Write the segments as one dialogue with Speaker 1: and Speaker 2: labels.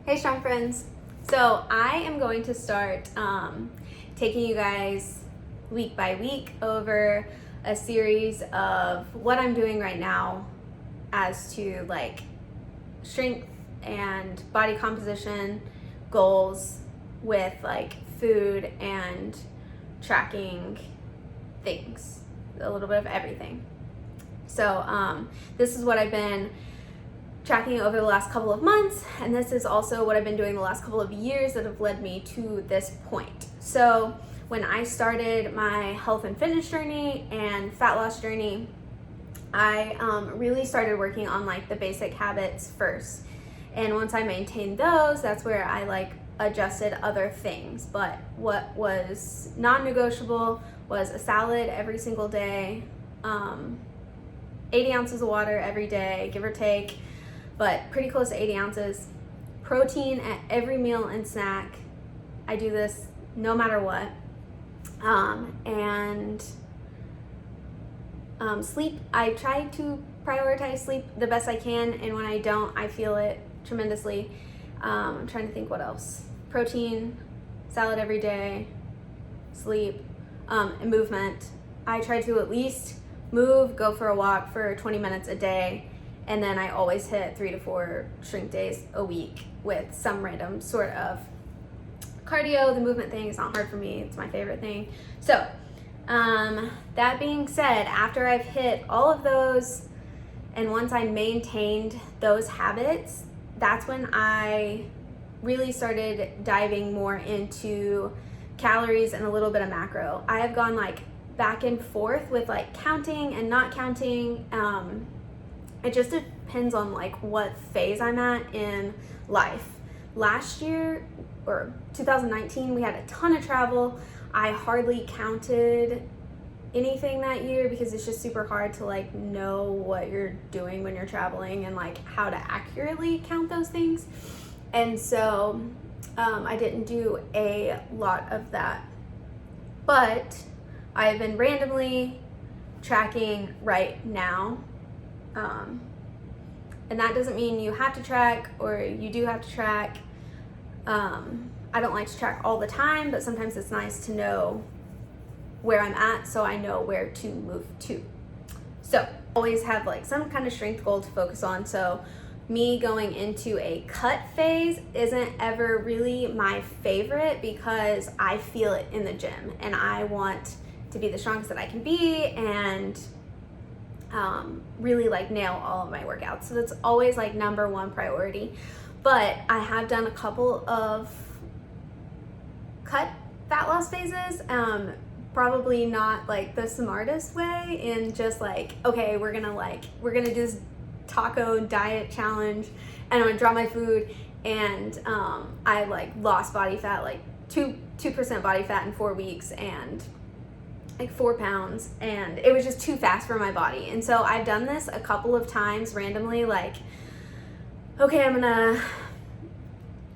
Speaker 1: Hey Strong Friends. So I am going to start taking you guys week by week over a series of what I'm doing right now as to like strength and body composition goals with like food and tracking things, a little bit of everything. So this is what I've been tracking over the last couple of months, and this is also what I've been doing the last couple of years that have led me to this point. So when I started my health and fitness journey and fat loss journey, I really started working on like the basic habits first, and once I maintained those, that's where I like adjusted other things. But what was non-negotiable was a salad every single day, 80 ounces of water every day, give or take, but pretty close to 80 ounces. Protein at every meal and snack. I do this no matter what. And sleep. I try to prioritize sleep the best I can, and when I don't, I feel it tremendously. I'm trying to think what else. Protein, salad every day, sleep, and movement. I try to at least move, go for a walk for 20 minutes a day. And then I always hit 3 to 4 shrink days a week with some random sort of cardio. The movement thing is not hard for me. It's my favorite thing. So that being said, after I've hit all of those, and once I maintained those habits, that's when I really started diving more into calories and a little bit of macro. I have gone like back and forth with like counting and not counting. It just depends on like what phase I'm at in life. Last year, or 2019, we had a ton of travel. I hardly counted anything that year because it's just super hard to like know what you're doing when you're traveling and like how to accurately count those things. And so I didn't do a lot of that. But I've been randomly tracking right now. And that doesn't mean you have to track or you do have to track. I don't like to track all the time, but sometimes it's nice to know where I'm at so I know where to move to. So always have like some kind of strength goal to focus on. So me going into a cut phase isn't ever really my favorite because I feel it in the gym and I want to be the strongest that I can be and really like nail all of my workouts. So that's always like number one priority. But I have done a couple of cut fat loss phases, probably not like the smartest way, in just like, okay, we're gonna do this taco diet challenge and I'm gonna drop my food, and I like lost body fat, like 2% body fat in 4 weeks, and like 4 pounds, and it was just too fast for my body. And so I've done this a couple of times randomly, like, okay, I'm gonna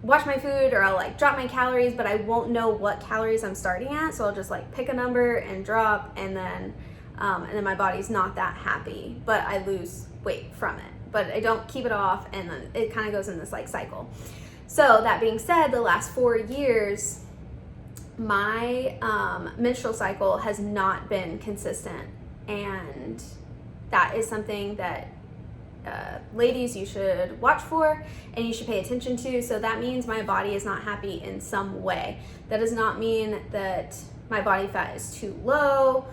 Speaker 1: watch my food, or I'll like drop my calories, but I won't know what calories I'm starting at, so I'll just like pick a number and drop, and then my body's not that happy, but I lose weight from it, but I don't keep it off, and then it kind of goes in this like cycle. So that being said, the last 4 years, my menstrual cycle has not been consistent, and that is something that ladies, you should watch for and you should pay attention to. So that means my body is not happy in some way. That does not mean that my body fat is too low,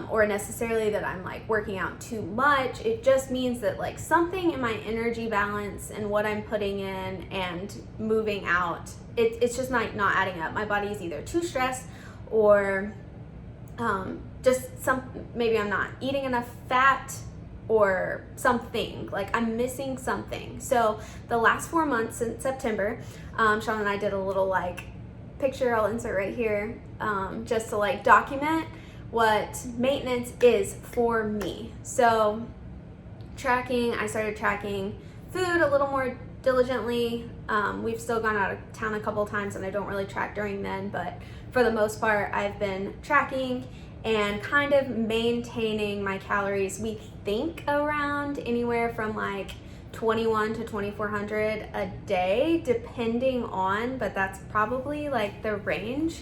Speaker 1: or necessarily that I'm like working out too much. It just means that like something in my energy balance and what I'm putting in and moving out, it's just not adding up. My body is either too stressed, or maybe I'm not eating enough fat, or something, like I'm missing something. So the last 4 months since September, Sean and I did a little like picture I'll insert right here, just to like document what maintenance is for me. So I started tracking food a little more diligently. We've still gone out of town a couple of times and I don't really track during then, but for the most part I've been tracking and kind of maintaining my calories. We think around anywhere from like 21 to 2400 a day depending on, but that's probably like the range.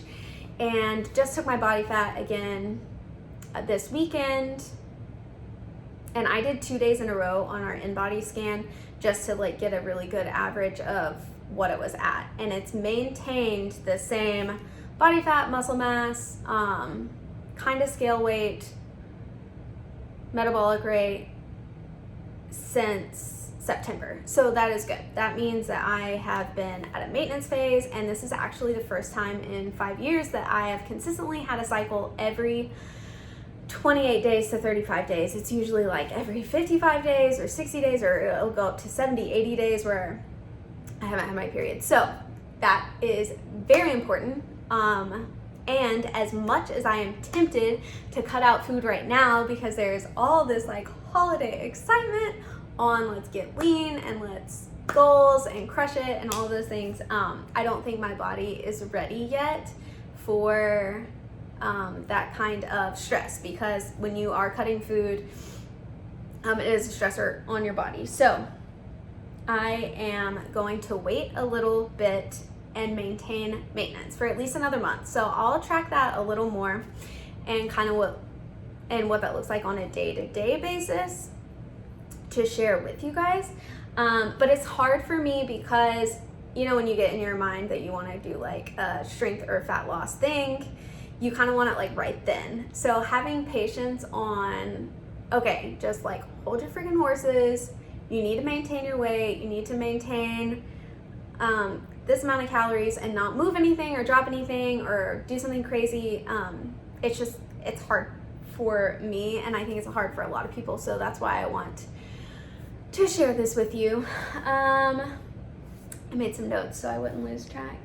Speaker 1: And just took my body fat again this weekend, and I did 2 days in a row on our in-body scan just to like get a really good average of what it was at, and it's maintained the same body fat, muscle mass, kind of scale weight, metabolic rate since September. So that is good. That means that I have been at a maintenance phase, and this is actually the first time in 5 years that I have consistently had a cycle every 28 days to 35 days. It's usually like every 55 days or 60 days, or it'll go up to 70, 80 days where I haven't had my period. So that is very important. And as much as I am tempted to cut out food right now because there's all this like holiday excitement on let's get lean and let's goals and crush it and all those things, I don't think my body is ready yet for that kind of stress, because when you are cutting food, it is a stressor on your body. So I am going to wait a little bit and maintain maintenance for at least another month. So I'll track that a little more and kind of what that looks like on a day-to-day basis to share with you guys. But it's hard for me because, you know, when you get in your mind that you want to do like a strength or fat loss thing, you kind of want it like right then. So having patience on, okay, just like hold your freaking horses. You need to maintain your weight. You need to maintain this amount of calories and not move anything or drop anything or do something crazy. It's hard for me, and I think it's hard for a lot of people. So that's why I want to share this with you. I made some notes so I wouldn't lose track.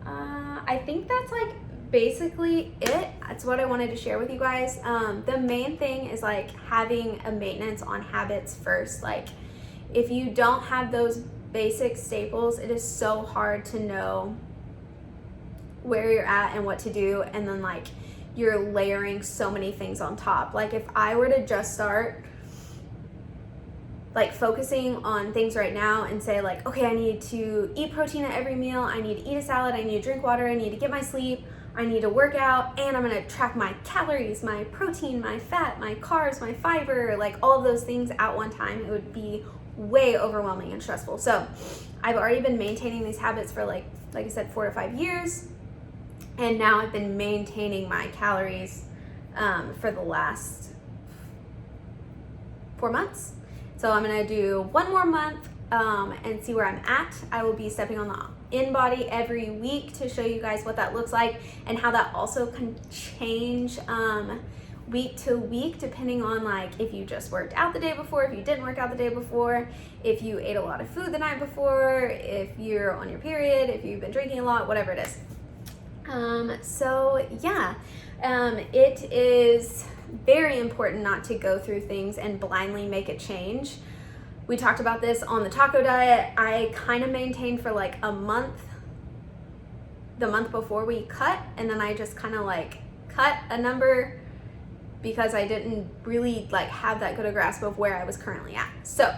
Speaker 1: I think that's like basically it. That's what I wanted to share with you guys. The main thing is like having a maintenance on habits first. Like if you don't have those basic staples, it is so hard to know where you're at and what to do, and then like you're layering so many things on top. Like if I were to just start like focusing on things right now and say like, okay, I need to eat protein at every meal, I need to eat a salad, I need to drink water, I need to get my sleep, I need to work out, and I'm gonna track my calories, my protein, my fat, my carbs, my fiber, like all of those things at one time, it would be way overwhelming and stressful. So I've already been maintaining these habits for like I said, 4 to 5 years. And now I've been maintaining my calories for the last 4 months. So I'm gonna do 1 more month and see where I'm at. I will be stepping on the in-body every week to show you guys what that looks like and how that also can change week to week depending on like if you just worked out the day before, if you didn't work out the day before, if you ate a lot of food the night before, if you're on your period, if you've been drinking a lot, whatever it is. So yeah, it is very important not to go through things and blindly make a change. We talked about this on the taco diet. I kind of maintained for like a month, the month before we cut, and then I just kind of like cut a number because I didn't really like have that good a grasp of where I was currently at. So,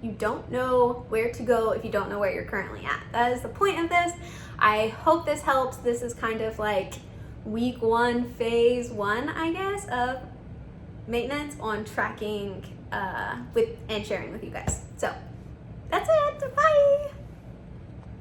Speaker 1: you don't know where to go if you don't know where you're currently at. That is the point of this. I hope this helps. This is kind of like week 1, phase 1, I guess, of maintenance on tracking with and sharing with you guys. So that's it.